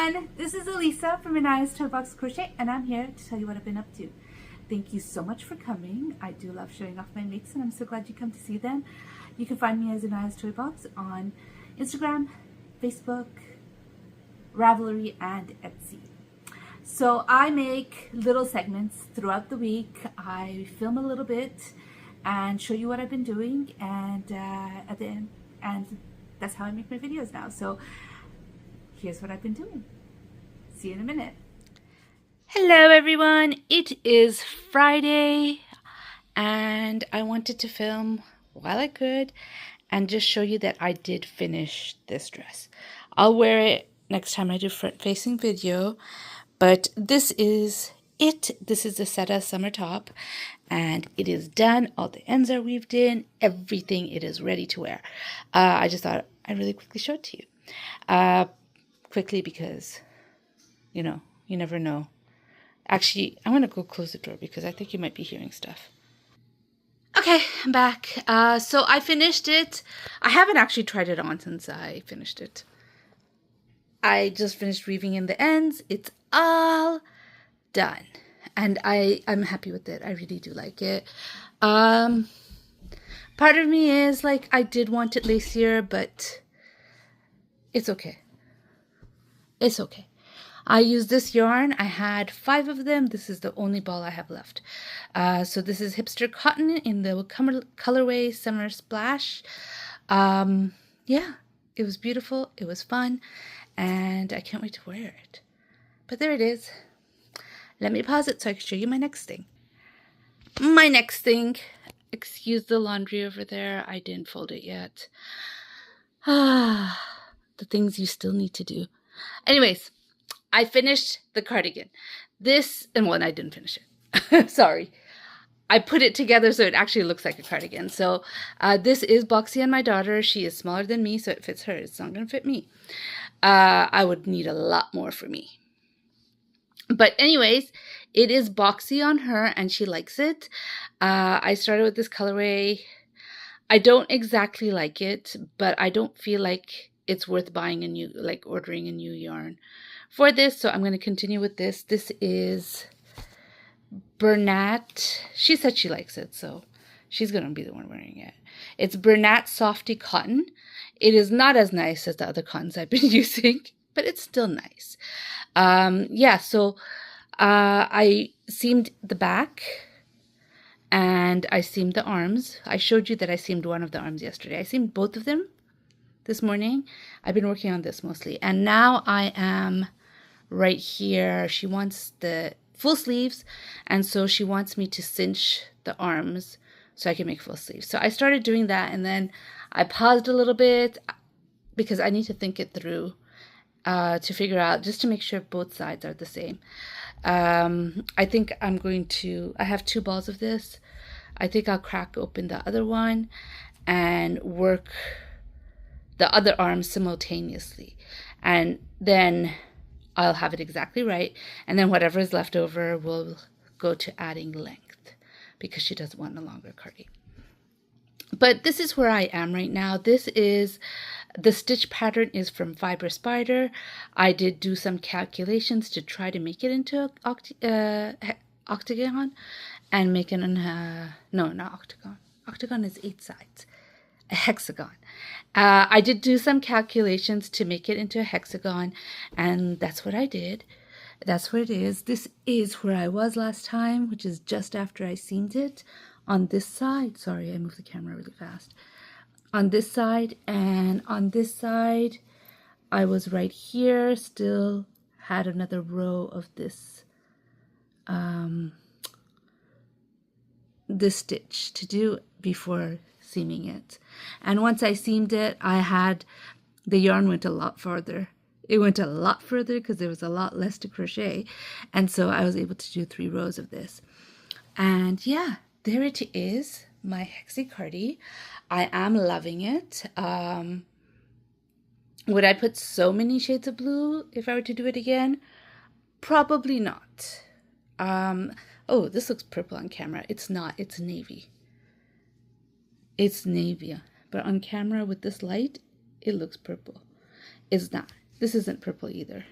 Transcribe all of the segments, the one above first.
everyone, this is Elisa from Anaya's Toy Box Crochet, and I'm here to tell you what I've been up to. Thank you so much for coming. I do love showing off my makes, and I'm so glad you come to see them. You can find me as Anaya's Toy Box on Instagram, Facebook, Ravelry, and Etsy. So I make little segments throughout the week. I film a little bit and show you what I've been doing, and at the end, and that's how I make my videos now. So here's what I've been doing. See you in a minute. Hello everyone, it is Friday and I wanted to film while I could and just show you that I did finish this dress. I'll wear it next time I do front facing video, but this is it. This is the Seta summer top and it is done. All the ends are weaved in, everything, it is ready to wear. I just thought I'd really quickly show it to you. Quickly because, you know, you never know. Actually, I'm going to go close the door because I think you might be hearing stuff. Okay, I'm back. So I finished it. I haven't actually tried it on since I finished it. I just finished weaving in the ends. It's all done. And I'm happy with it. I really do like it. Part of me is like, I did want it lacier, but it's okay. It's okay. I used this yarn. I had 5 of them. This is the only ball I have left. So this is hipster cotton in the colorway Summer Splash. Yeah, it was beautiful. It was fun. And I can't wait to wear it. But there it is. Let me pause it so I can show you my next thing. My next thing. Excuse the laundry over there. I didn't fold it yet. The things you still need to do. Anyways, I finished the cardigan. I didn't finish it. Sorry. I put it together so it actually looks like a cardigan. So this is Boxy and my daughter. She is smaller than me, so it fits her. It's not going to fit me. I would need a lot more for me. But anyways, it is boxy on her and she likes it. I started with this colorway. I don't exactly like it, but I don't feel like it's worth buying a new, like ordering a new yarn for this. So I'm going to continue with this. This is Bernat. She said she likes it, so she's going to be the one wearing it. It's Bernat Softy Cotton. It is not as nice as the other cottons I've been using, but it's still nice. Yeah, so I seamed the back and I seamed the arms. I showed you that I seamed one of the arms yesterday. I seamed both of them this morning. I've been working on this mostly. And now I am right here. She wants the full sleeves. And so she wants me to cinch the arms so I can make full sleeves. So I started doing that and then I paused a little bit because I need to think it through to figure out, just to make sure both sides are the same. I think I'm going to, I have 2 balls of this. I think I'll crack open the other one and work the other arm simultaneously, and then I'll have it exactly right, and then whatever is left over will go to adding length because she doesn't want a longer cardi. But this is where I am right now. This is, the stitch pattern is from Fiber Spider. I did do some calculations to try to make it into an octagon and make it no, not octagon. Octagon is 8 sides. A hexagon. I did do some calculations to make it into a hexagon, and that's what I did. That's where it is. This is where I was last time, which is just after I seamed it on this side. Sorry, I moved the camera really fast. On this side, and on this side, I was right here, still had another row of this this stitch to do before seaming it. And once I seamed it, I had, the yarn went a lot farther. It went a lot further because there was a lot less to crochet. And so I was able to do 3 rows of this. And yeah, there it is, my hexie cardi. I am loving it. Would I put so many shades of blue if I were to do it again? Probably not. Oh, this looks purple on camera. It's not, it's navy. It's navy, but on camera with this light, it looks purple. It's not. This isn't purple either.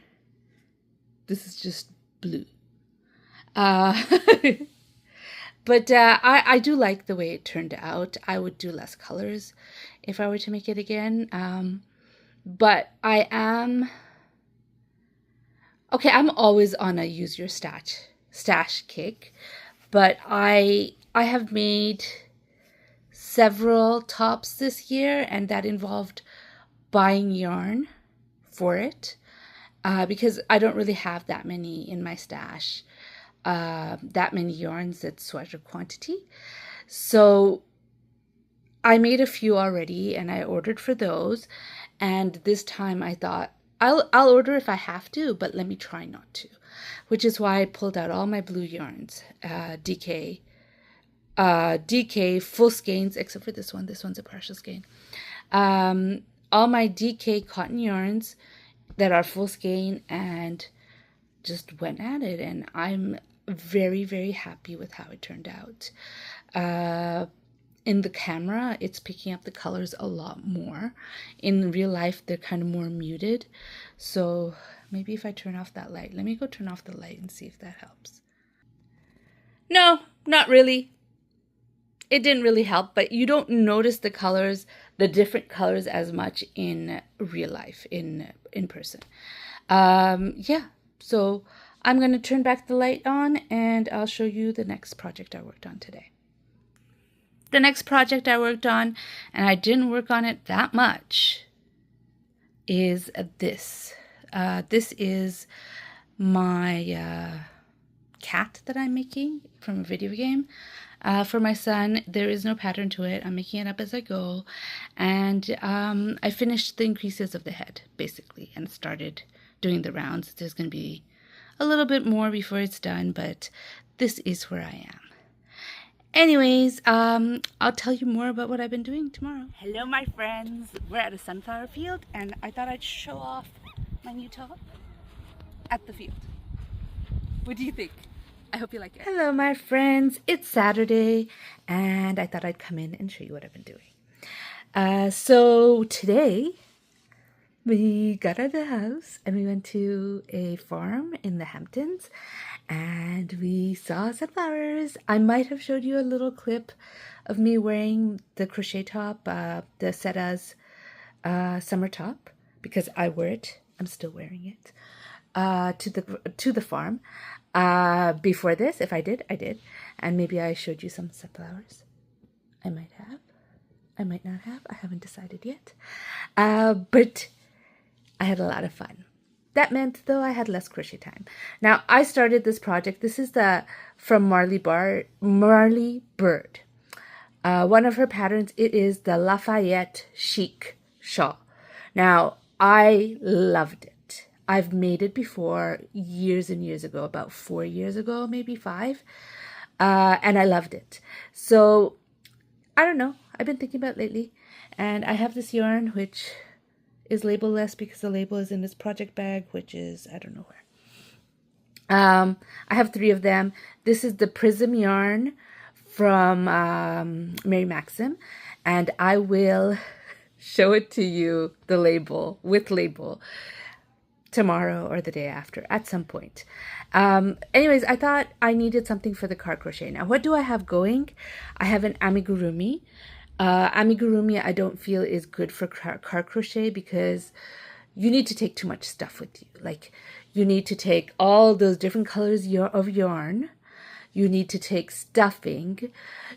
This is just blue. Uh, but I do like the way it turned out. I would do less colors if I were to make it again. But I am... Okay, I'm always on a use your stash kick, but I have made several tops this year, and that involved buying yarn for it, because I don't really have that many in my stash, that many yarns that sweater quantity. So I made a few already, and I ordered for those, and this time I thought, I'll order if I have to, but let me try not to, which is why I pulled out all my blue yarns, DK full skeins, except for this one. This one's a partial skein. All my DK cotton yarns that are full skein, and just went at it, and I'm very, very happy with how it turned out. In the camera, it's picking up the colors a lot more. In real life, they're kind of more muted. So maybe if I turn off that light, let me go turn off the light and see if that helps. No, not really. It didn't really help, but you don't notice the colors, the different colors as much in real life, in person. Yeah, so I'm going to turn back the light on, and I'll show you the next project I worked on today. The next project I worked on, and I didn't work on it that much, is this. This is my cat that I'm making from a video game. For my son, there is no pattern to it. I'm making it up as I go. And I finished the increases of the head, basically, and started doing the rounds. There's going to be a little bit more before it's done, but this is where I am. Anyways, I'll tell you more about what I've been doing tomorrow. Hello, my friends. We're at a sunflower field, and I thought I'd show off my new top at the field. What do you think? I hope you like it. Hello, my friends. It's Saturday, and I thought I'd come in and show you what I've been doing. So today, we got out of the house, and we went to a farm in the Hamptons, and we saw sunflowers. I might have showed you a little clip of me wearing the crochet top, the Setta's summer top, because I wear it. I'm still wearing it to the farm. Before this, if I did, I did. And maybe I showed you some sunflowers. I might have. I might not have. I haven't decided yet. But I had a lot of fun. That meant, though, I had less crochet time. Now, I started this project. This is from Marley Bird. One of her patterns, it is the Lafayette Chic shawl. Now, I loved it. I've made it before years and years ago, about 4 years ago, maybe 5. And I loved it. So, I don't know. I've been thinking about it lately. And I have this yarn, which is label-less because the label is in this project bag, which is, I don't know where. I have 3 of them. This is the Prism yarn from Mary Maxim. And I will show it to you, the label, with label, tomorrow or the day after at some point. Anyways, I thought I needed something for the card crochet. Now, what do I have going? I have an amigurumi. Amigurumi I don't feel is good for card crochet because you need to take too much stuff with you. Like, you need to take all those different colors of yarn. You need to take stuffing.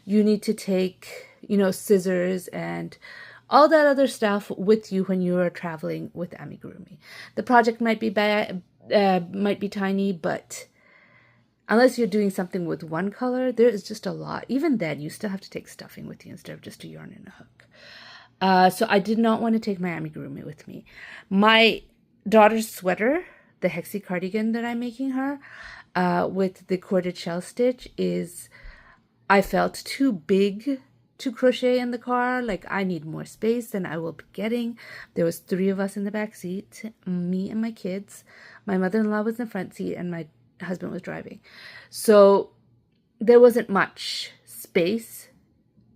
You need to take, scissors and all that other stuff with you when you are traveling with amigurumi. The project might be tiny, but unless you're doing something with one color, there is just a lot. Even then, you still have to take stuffing with you instead of just a yarn and a hook. So I did not want to take my amigurumi with me. My daughter's sweater, the Hexie cardigan that I'm making her, with the corded shell stitch I felt too big to crochet in the car. Like, I need more space than I will be getting. There was 3 of us in the back seat, me and my kids. My mother-in-law was in the front seat, and my husband was driving. So there wasn't much space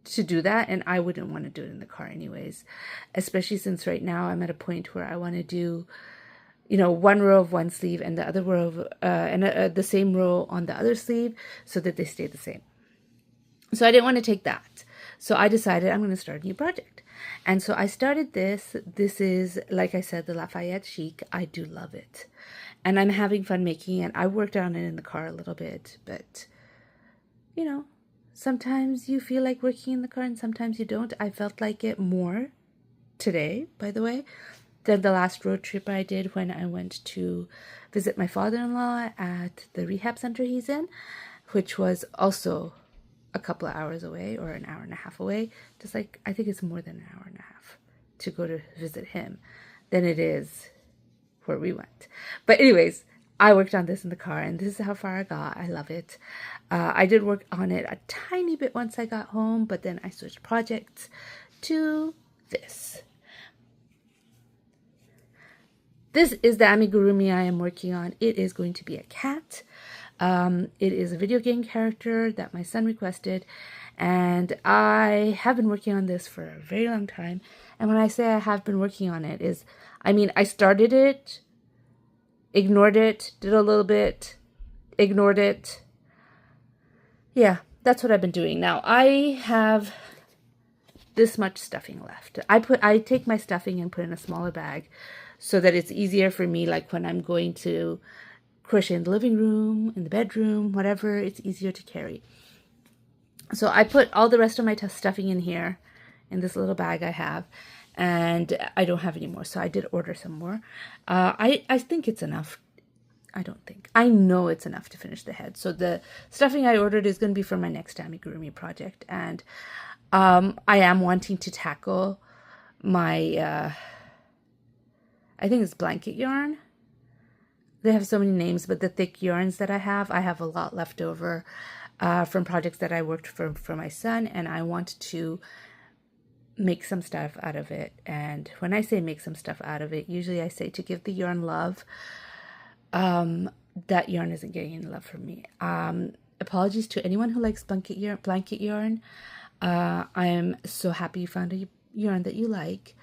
to do that, and I wouldn't want to do it in the car anyways, especially since right now I'm at a point where I want to do, you know, one row of one sleeve and the other row of, the same row on the other sleeve so that they stay the same. So I didn't want to take that. So I decided I'm going to start a new project. And so I started this. This is, like I said, the Lafayette Chic. I do love it. And I'm having fun making it. I worked on it in the car a little bit, but, you know, sometimes you feel like working in the car and sometimes you don't. I felt like it more today, by the way, than the last road trip I did when I went to visit my father-in-law at the rehab center he's in, which was also a couple of hours away, or an hour and a half away. Just like, I think it's more than an hour and a half to go to visit him than it is where we went. But anyways, I worked on this in the car, and this is how far I got. I love it. I did work on it a tiny bit once I got home, but then I switched projects to this. This is the amigurumi I am working on. It is going to be a cat. It is a video game character that my son requested, and I have been working on this for a very long time. And when I say I have been working on it, I mean, I started it, ignored it, did a little bit, ignored it. Yeah, that's what I've been doing. Now, I have this much stuffing left. I take my stuffing and put in a smaller bag so that it's easier for me, like when I'm going to crochet in the living room, in the bedroom, whatever, it's easier to carry. So I put all the rest of my stuffing in here, in this little bag I have, and I don't have any more, so I did order some more. I think it's enough. I know it's enough to finish the head. So the stuffing I ordered is going to be for my next amigurumi project, and I am wanting to tackle my, I think it's blanket yarn. They have so many names, but the thick yarns that I have a lot left over from projects that I worked for my son, and I want to make some stuff out of it. And when I say make some stuff out of it, usually I say to give the yarn love. That yarn isn't getting any love from me. Apologies to anyone who likes blanket yarn. I am so happy you found a yarn that you like.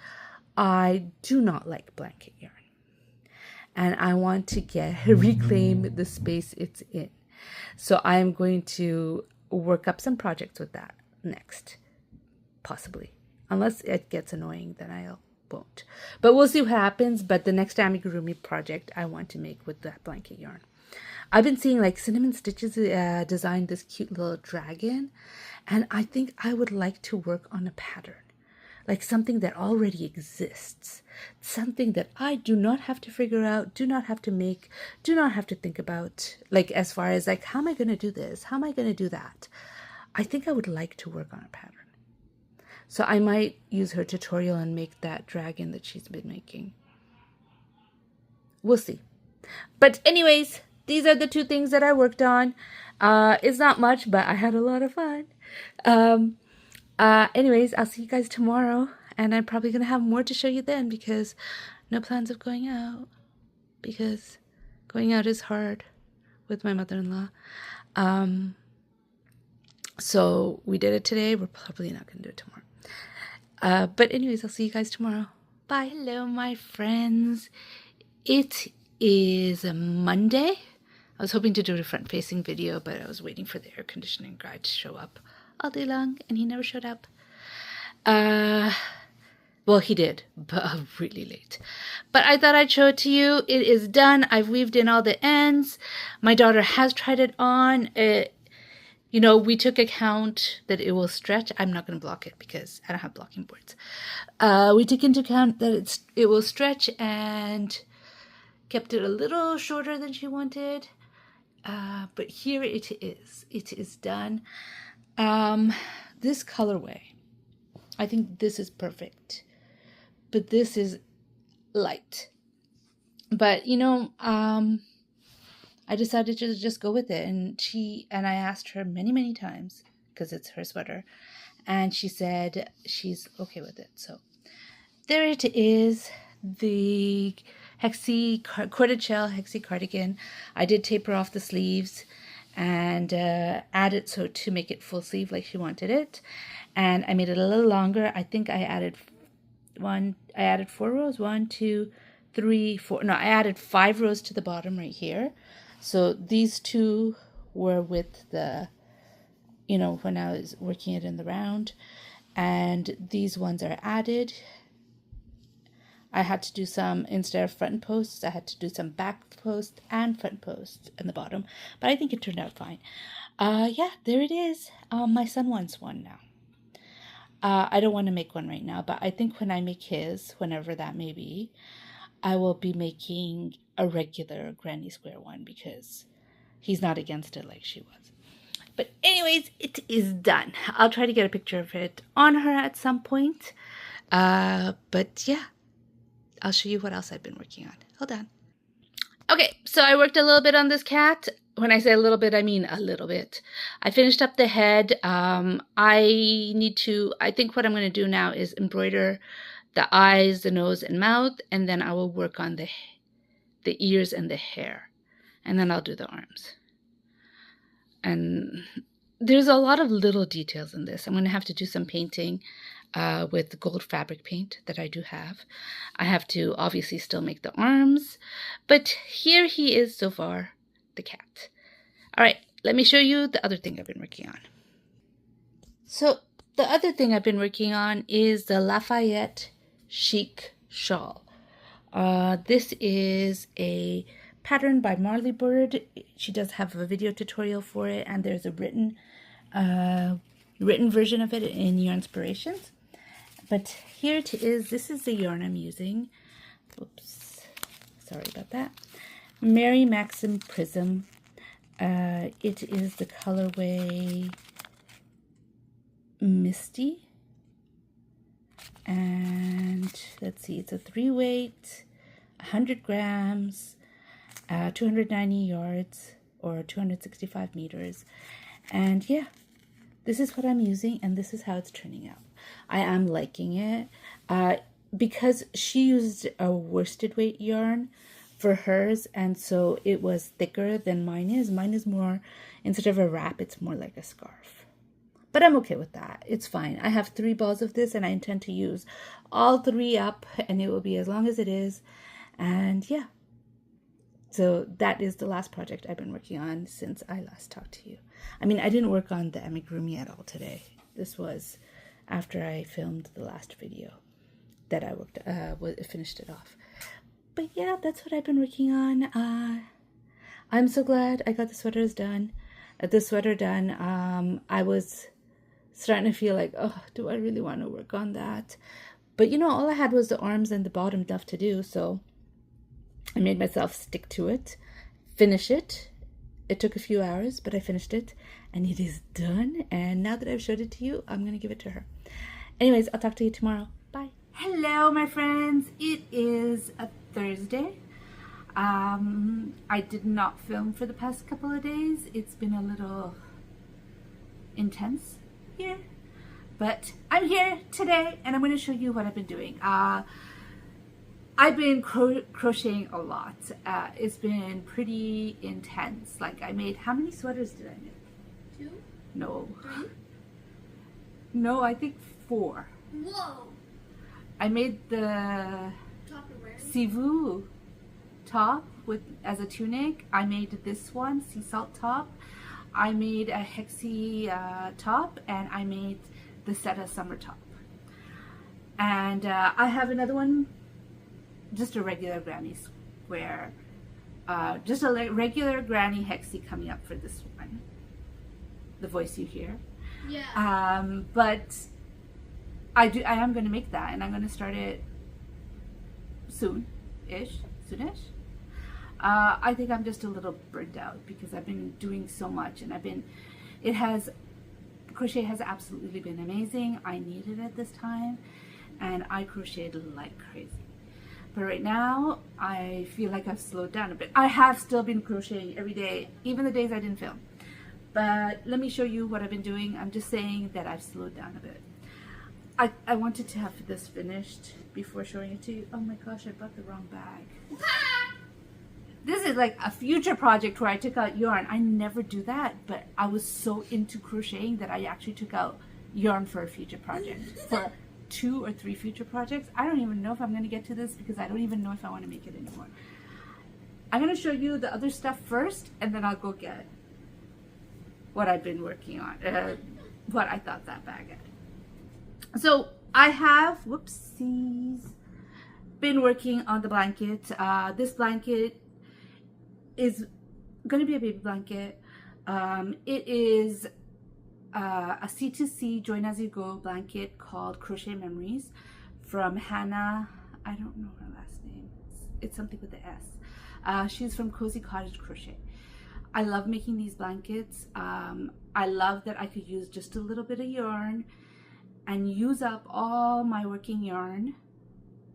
I do not like blanket yarn. And I want to reclaim the space it's in. So I am going to work up some projects with that next, possibly. Unless it gets annoying, then I won't. But we'll see what happens. But the next amigurumi project I want to make with that blanket yarn. I've been seeing like Cinnamon Stitches design this cute little dragon. And I think I would like to work on a pattern. Like something that already exists. Something that I do not have to figure out, do not have to make, do not have to think about. Like as far as like, how am I going to do this? How am I going to do that? I think I would like to work on a pattern. So I might use her tutorial and make that dragon that she's been making. We'll see. But anyways, these are the two things that I worked on. It's not much, but I had a lot of fun. Anyways, I'll see you guys tomorrow, and I'm probably going to have more to show you then, because no plans of going out, because going out is hard with my mother-in-law. So we did it today. We're probably not going to do it tomorrow. But anyways, I'll see you guys tomorrow. Bye. Hello, my friends. It is a Monday. I was hoping to do a front-facing video, but I was waiting for the air conditioning guy to show up all day long, and he never showed up. Well, he did, but really late. But I thought I'd show it to you. It is done. I've weaved in all the ends. My daughter has tried it on. You know, we took account that it will stretch. I'm not going to block it because I don't have blocking boards. We took into account that it will stretch, and kept it a little shorter than she wanted. But here it is. It is done. This colorway, I think this is perfect, but this is light. But you know, I decided to just go with it, and I asked her many times, because it's her sweater, and she said she's okay with it. So there it is, the corded shell hexi cardigan. I did taper off the sleeves and add it so to make it full sleeve like she wanted it, and I made it a little longer. I think I added 4 rows, 1, 2, I added 5 rows to the bottom right here. So these 2 were with the, when I was working it in the round, and these ones are added. I had to do some, instead of front posts, I had to do some back post and front post in the bottom, but I think it turned out fine. Yeah, there it is. My son wants one now. I don't want to make one right now, but I think when I make his, whenever that may be, I will be making a regular granny square one because he's not against it like she was. But anyways, it is done. I'll try to get a picture of it on her at some point. But yeah, I'll show you what else I've been working on. Hold on. Okay, so I worked a little bit on this cat. When I say a little bit, I mean a little bit. I finished up the head. I think what I'm going to do now is embroider the eyes, the nose, and mouth, and then I will work on the ears and the hair. And then I'll do the arms. And there's a lot of little details in this. I'm going to have to do some painting with gold fabric paint that I do have. I have to obviously still make the arms, but here he is so far, the cat. All right, let me show you the other thing I've been working on. So the other thing I've been working on is the Lafayette Chic Shawl. This is a pattern by Marley Bird. She does have a video tutorial for it, and there's a written version of it in Yarnspirations. But here it is. This is the yarn I'm using. Oops, sorry about that. Mary Maxim Prism. It is the colorway Misty. And let's see, it's a 3-weight, 100 grams, 290 yards, or 265 meters. And yeah, this is what I'm using, and this is how it's turning out. I am liking it. Because she used a worsted weight yarn for hers, and so it was thicker than mine is. Mine is more, instead of a wrap, it's more like a scarf. But I'm okay with that. It's fine. I have 3 balls of this, and I intend to use all 3 up, and it will be as long as it is. And yeah. So that is the last project I've been working on since I last talked to you. I mean, I didn't work on the amigurumi at all today. This was after I filmed the last video that I finished it off. But yeah, that's what I've been working on. I'm so glad I got the sweater done. I was starting to feel like, oh, do I really want to work on that? But all I had was the arms and the bottom left to do, so I made myself stick to it, finish it. It took a few hours, but I finished it, and it is done. And now that I've showed it to you, I'm going to give it to her. Anyways, I'll talk to you tomorrow. Bye. Hello, my friends. It is a Thursday. I did not film for the past couple of days. It's been a little intense here, but I'm here today, and I'm going to show you what I've been doing. I've been crocheting a lot. It's been pretty intense. Like, I made, how many sweaters did I make? 2? No. 3? No, I think 4. Whoa! I made the Sivu top as a tunic. I made this one, sea salt top. I made a hexie top, and I made the Seta summer top. And I have another one, just a regular granny square, just a regular granny hexie coming up for this one. The voice you hear. Yeah. But I am going to make that, and I'm going to start it soonish. I think I'm just a little burnt out because I've been doing so much, and crochet has absolutely been amazing. I needed it this time, and I crocheted like crazy. But right now, I feel like I've slowed down a bit. I have still been crocheting every day, even the days I didn't film. But let me show you what I've been doing. I'm just saying that I've slowed down a bit. I wanted to have this finished before showing it to you. Oh my gosh, I bought the wrong bag. This is like a future project where I took out yarn. I never do that, but I was so into crocheting that I actually took out yarn for a future project. 2 or 3 future projects. I don't even know if I'm going to get to this because I don't even know if I want to make it anymore. I'm going to show you the other stuff first, and then I'll go get what I've been working on, what I thought that bag had. So I have, whoopsies, been working on the blanket. This blanket is going to be a baby blanket. It is a C2C Join As You Go blanket called Crochet Memories from Hannah. I don't know her last name. It's something with the S. She's from Cozy Cottage Crochet. I love making these blankets. I love that I could use just a little bit of yarn and use up all my working yarn,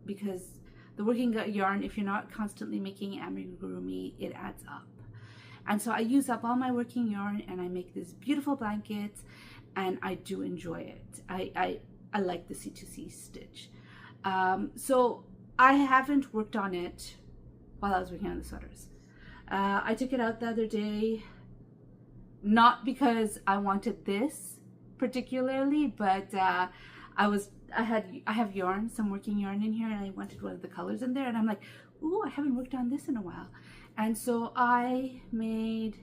because the working yarn, if you're not constantly making amigurumi, it adds up. And so I use up all my working yarn and I make this beautiful blanket, and I do enjoy it. I like the C2C stitch. So I haven't worked on it while I was working on the sweaters. I took it out the other day, not because I wanted this particularly, but I have yarn, some working yarn in here, and I wanted one of the colors in there, and I'm like, ooh, I haven't worked on this in a while. And so I made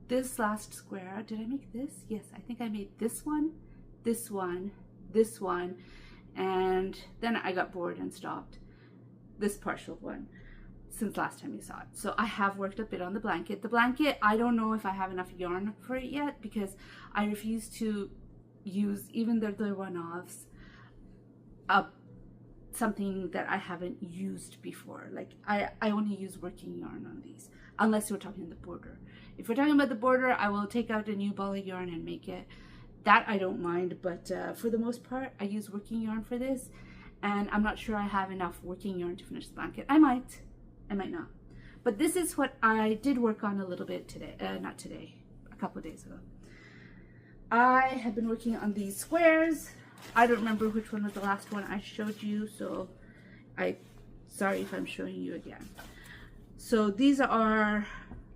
this last square. Did I make this? Yes, I think I made this one, this one, this one, and then I got bored and stopped this partial one since last time you saw it. So I have worked a bit on the blanket. The blanket, I don't know if I have enough yarn for it yet, because I refuse to use, even though they're one-offs, something that I haven't used before. Like I only use working yarn on these, unless we're talking the border. If we're talking about the border, I will take out a new ball of yarn and make it. That I don't mind, but for the most part, I use working yarn for this, and I'm not sure I have enough working yarn to finish the blanket. I might not. But this is what I did work on a little bit today, not today, a couple of days ago. I have been working on these squares. I don't remember which one was the last one I showed you, so sorry if I'm showing you again. So these are,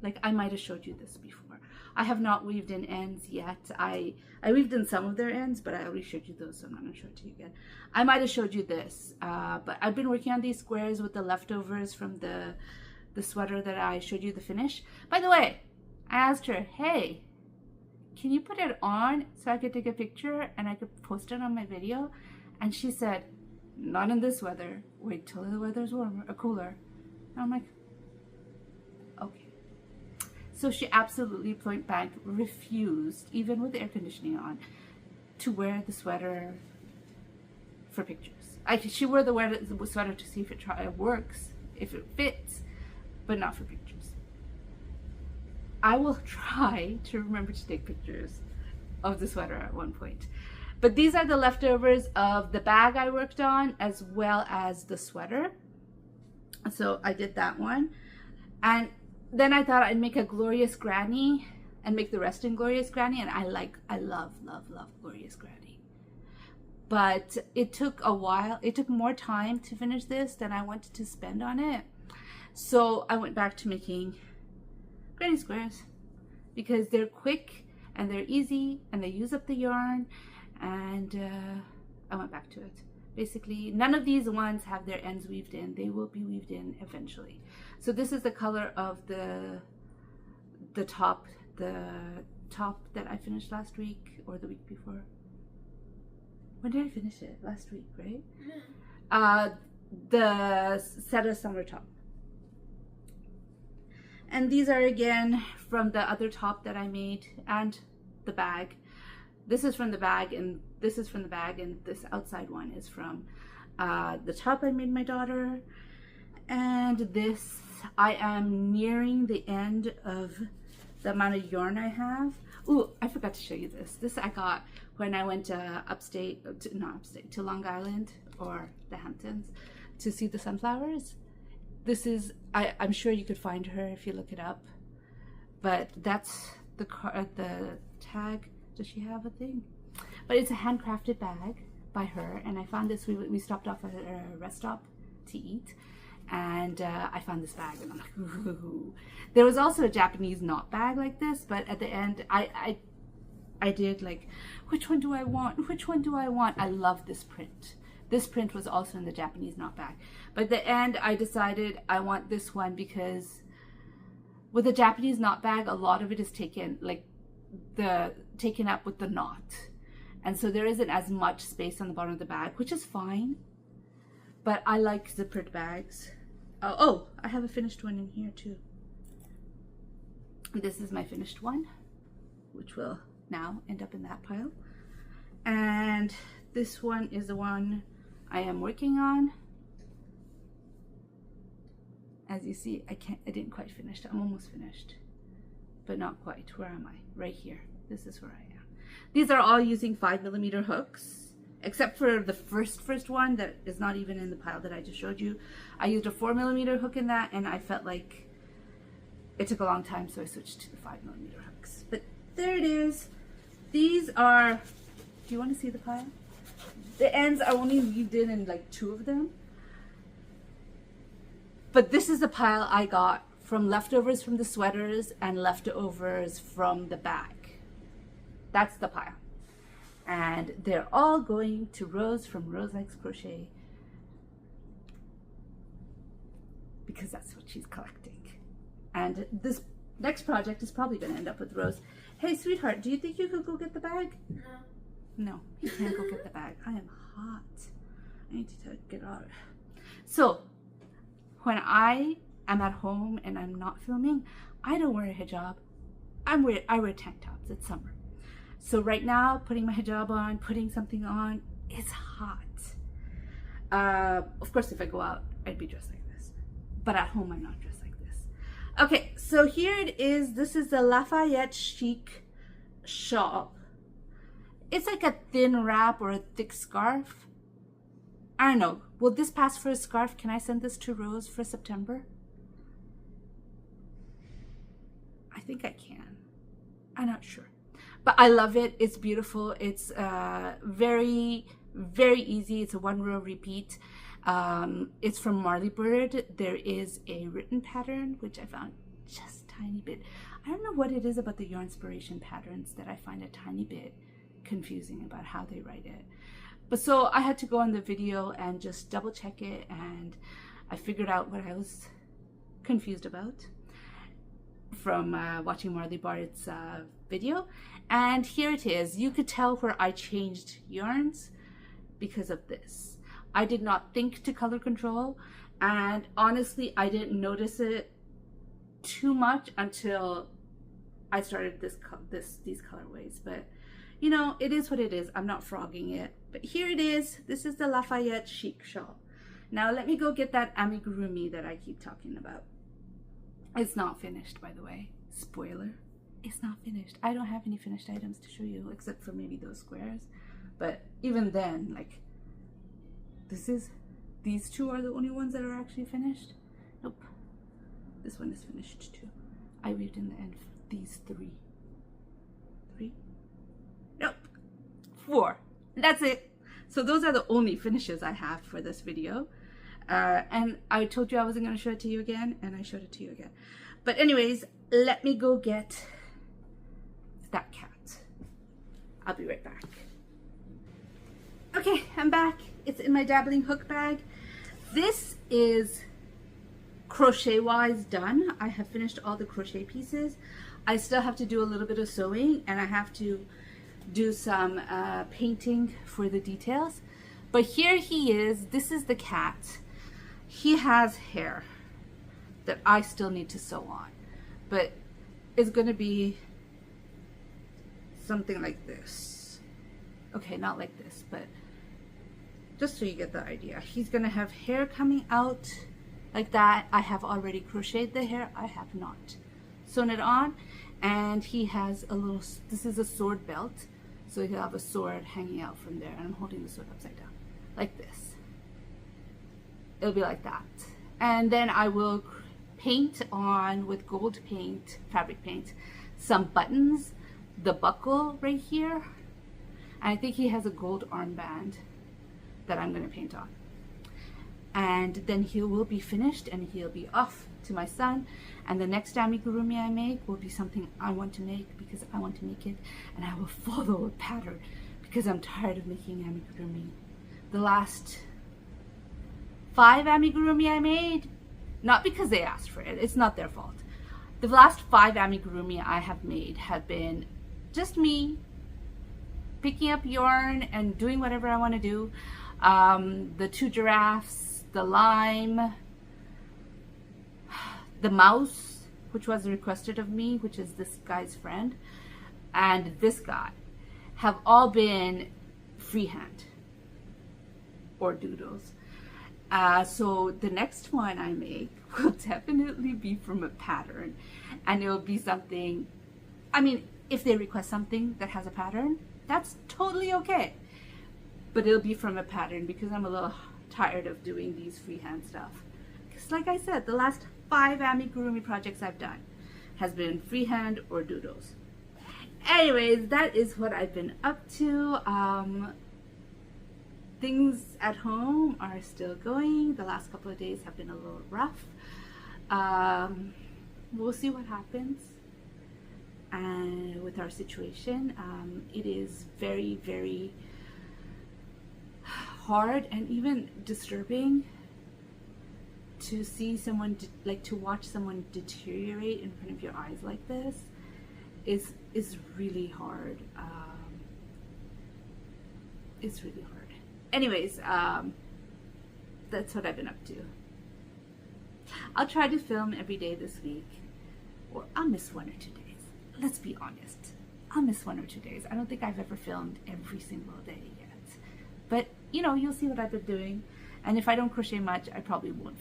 like, I might have showed you this before. I have not weaved in ends yet. I weaved in some of their ends, but I already showed you those, so I'm not going to show it to you again. I might have showed you this, but I've been working on these squares with the leftovers from the sweater that I showed you the finish. By the way, I asked her, hey, can you put it on so I could take a picture and I could post it on my video? And she said, not in this weather. Wait till the weather's warmer or cooler. And I'm like, okay. So she absolutely point blank refused, even with the air conditioning on, to wear the sweater for pictures. She wore the sweater to see if it works, if it fits, but not for pictures. I will try to remember to take pictures of the sweater at one point. But these are the leftovers of the bag I worked on, as well as the sweater. So I did that one. And then I thought I'd make a Glorious Granny and make the rest in Glorious Granny. And I love Glorious Granny. But it took a while. It took more time to finish this than I wanted to spend on it. So I went back to making granny squares, because they're quick and they're easy and they use up the yarn, and I went back to it. Basically, none of these ones have their ends weaved in. They will be weaved in eventually. So this is the color of the top that I finished last week or the week before. When did I finish it? Last week, right? The set of summer top. And these are again from the other top that I made, and the bag. This is from the bag, and this is from the bag, and this outside one is from the top I made my daughter. And this, I am nearing the end of the amount of yarn I have. Ooh, I forgot to show you this. This I got when I went to to Long Island or the Hamptons to see the sunflowers. This is, I'm sure you could find her if you look it up, but that's the tag. Does she have a thing? But it's a handcrafted bag by her, and I found this. We stopped off at a rest stop to eat, and I found this bag, and I'm like, ooh. There was also a Japanese knot bag like this, but at the end, I I did like, which one do I want? Which one do I want? I love this print. This print was also in the Japanese knot bag. But at the end, I decided I want this one because with the Japanese knot bag, a lot of it is taken up with the knot. And so there isn't as much space on the bottom of the bag, which is fine. But I like zippered bags. Oh, I have a finished one in here too. This is my finished one, which will now end up in that pile. And this one is the one I am working on. As you see, I didn't quite finish. I'm almost finished, but not quite. Where am I? Right here. This is where I am. These are all using 5mm hooks, except for the first one that is not even in the pile that I just showed you. I used a 4mm hook in that, and I felt like it took a long time, so I switched to the 5mm hooks. But there it is. These are, do you want to see the pile? The ends are only weaved in like 2 of them. But this is the pile I got from leftovers from the sweaters and leftovers from the bag. That's the pile. And they're all going to Rose from Rose Likes Crochet, because that's what she's collecting. And this next project is probably going to end up with Rose. Hey, sweetheart, do you think you could go get the bag? No. No, you can't go get the bag. I am hot. I need to get out. So, when I am at home and I'm not filming, I don't wear a hijab. I wear tank tops. It's summer. So right now, putting my hijab on, putting something on, it's hot. Of course, if I go out, I'd be dressed like this. But at home, I'm not dressed like this. Okay, so here it is. This is the Lafayette Chic shawl. It's like a thin wrap or a thick scarf. I don't know. Will this pass for a scarf? Can I send this to Rose for September? I think I can. I'm not sure. But I love it. It's beautiful. It's very, very easy. It's a 1-row repeat. It's from Marley Bird. There is a written pattern, which I found just a tiny bit. I don't know what it is about the Yarnspiration patterns that I find a tiny bit confusing about how they write it. But so I had to go on the video and just double check it, and I figured out what I was confused about from watching Marley Bard's video. And here it is. You could tell where I changed yarns because of this. I did not think to color control, and honestly I didn't notice it too much until I started these colorways. But you know, it is what it is. I'm not frogging it. But here it is. This is the Lafayette Chic shawl. Now let me go get that amigurumi that I keep talking about. It's not finished, by the way. Spoiler. It's not finished. I don't have any finished items to show you, except for maybe those squares. But even then, like, these 2 are the only ones that are actually finished. Nope. This one is finished too. I weaved in the end these 3. 3? Nope. 4. That's it. So those are the only finishes I have for this video. And I told you I wasn't going to show it to you again, and I showed it to you again. But anyways, let me go get that cat. I'll be right back. Okay, I'm back. It's in my dabbling hook bag. This is crochet-wise done. I have finished all the crochet pieces. I still have to do a little bit of sewing, and I have to do some painting for the details. But here he is. This is the cat. He has hair that I still need to sew on, but it's going to be something like this. Okay, not like this, but just so you get the idea. He's going to have hair coming out like that. I have already crocheted the hair. I have not sewn it on. And he has a little, this is a sword belt, so he'll have a sword hanging out from there, and I'm holding the sword upside down like this. It'll be like that. And then I will paint on with gold paint, fabric paint, some buttons, the buckle right here, and I think he has a gold armband that I'm going to paint on. And and then he will be finished and he'll be off to my son. And the next amigurumi I make will be something I want to make because I want to make it, and I will follow a pattern because I'm tired of making amigurumi. The last 5 amigurumi I made, not because they asked for it, it's not their fault. The last 5 amigurumi I have made have been just me picking up yarn and doing whatever I want to do. The 2 giraffes, the lime, the mouse, which was requested of me, which is this guy's friend, and this guy, have all been freehand or doodles. So the next one I make will definitely be from a pattern, and it will be something, I mean, if they request something that has a pattern, that's totally okay, but it'll be from a pattern because I'm a little tired of doing these freehand stuff. Because like I said, the last 5 amigurumi projects I've done has been freehand or doodles. Anyways, that is what I've been up to. Things at home are still going. The last couple of days have been a little rough. We'll see what happens with our situation. It is very, very hard and even disturbing to see someone, to watch someone deteriorate in front of your eyes like this is really hard. It's really hard. Anyways, that's what I've been up to. I'll try to film every day this week, or I'll miss 1 or 2 days. Let's be honest. I'll miss 1 or 2 days. I don't think I've ever filmed every single day yet. But, you know, you'll see what I've been doing. And if I don't crochet much, I probably won't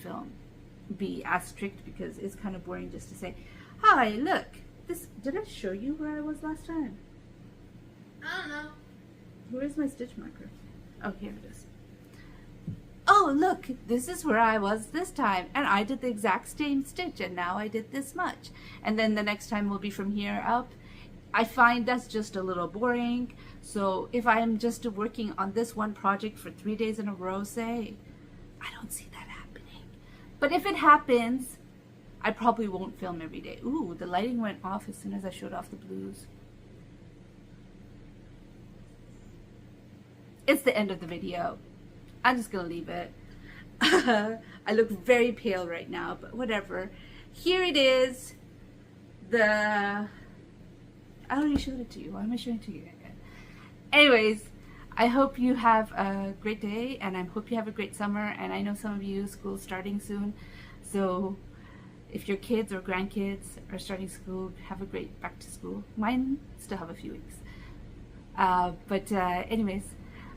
be as strict, because it's kind of boring just to say, hi, look, this, did I show you where I was last time? I don't know. Where's my stitch marker? Oh, here it is. Oh, look, this is where I was this time, and I did the exact same stitch, and now I did this much. And then the next time will be from here up. I find that's just a little boring. So if I'm just working on this one project for 3 days in a row, say, I don't see that happening. But if it happens, I probably won't film every day. Ooh, the lighting went off as soon as I showed off the blues. It's the end of the video. I'm just gonna leave it. I look very pale right now, but whatever. Here it is. I already showed it to you. Why am I showing it to you again? Anyways, I hope you have a great day, and I hope you have a great summer. And I know some of you, school's starting soon. So if your kids or grandkids are starting school, have a great back to school. Mine still have a few weeks. Anyways,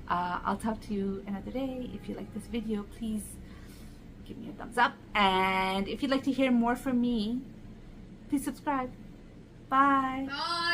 I'll talk to you another day. If you like this video, please give me a thumbs up. And if you'd like to hear more from me, please subscribe. Bye. Bye.